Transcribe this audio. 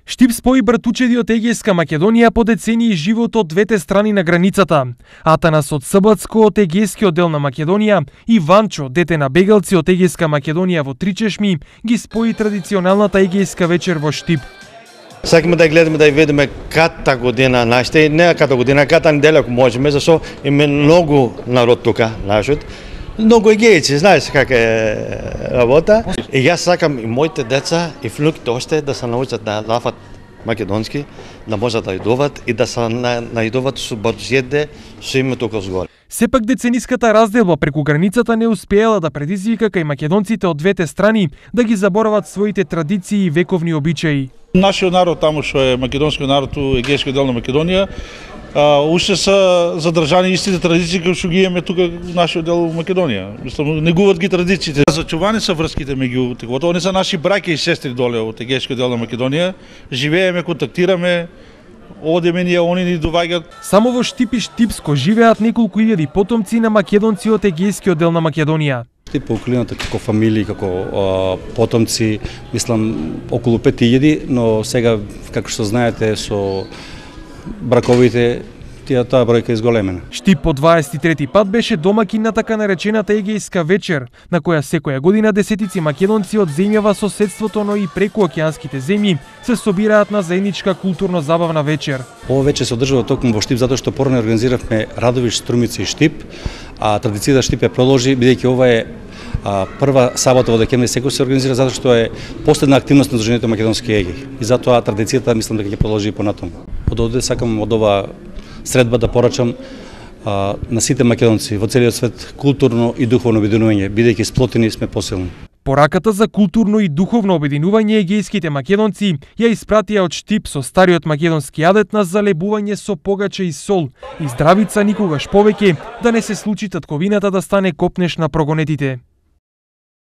Штип спои братучеди од Егејска Македонија по децении живот од двете страни на границата. Атанас од Сбц од Егејскиот дел на Македонија и Ванчо, дете на бегалци од Егејска Македонија во Тричешми, ги спои традиционалната егејска вечер во Штип. Сакаме да гледаме да ја ведеме ката година нашите, не ката година, ката неделя ако можеме, зашто има многу народ тука, нашот. Многу егејци, знаеш како е работа. И јас сакам и моите деца и внуките още да се научат да лафат македонски, да можат да идуват и да се наидуват со борџеде со името Козгоре. Сепак децениската разделба преку границата не успеела да предизвика кај македонците од двете страни да ги заборават своите традиции и вековни обичаи. Нашиот народ таму што е македонскиот народ у егејскиот дел на Македонија, уште се задржани истите традиции кои што ги имаме тука во нашиот дел во Македонија. Мислам, негуваат ги традициите. Зачувани се врските меѓу текот. Они се наши браќа и сестри доле од егејскиот дел на Македонија. Живееме, контактираме, одеме ние, они ни доваѓаат. Само во Штип и Штипско живеат неколку илјади потомци на македонци од егејскиот дел на Македонија. По околината како фамилии, како потомци, мислам околу 5000, но сега како што знаете со браковите таа бројка изголемена. Штип по 23 пат беше домакин на така наречената егејска вечер, на која секоја година десетици македонци од земјава соседството, но и преку океанските земји се собираат на заедничка културно-забавна вечер. Ова вечер се одржува токму во Штип затоа што порано организиравме Радовиш, Струмица и Штип, а традицијата Штип ја продолжи бидејќи ова е прва сабота во декември секој се организира затоа што е последна активност на Сдруженијето македонски егеи. И затоа традицијата мислам дека ќе продолжи и понатаму. Од овде сакам од ова средба да порачам на сите македонци во целиот свет културно и духовно обединување, бидејќи сплотени сме посилни. Пораката за културно и духовно обединување егејските македонци ја испратија од Штип со стариот македонски адет на залебување со погаче и сол и здравица никогаш повеќе да не се случи татковината да стане копнеш на прогонетите.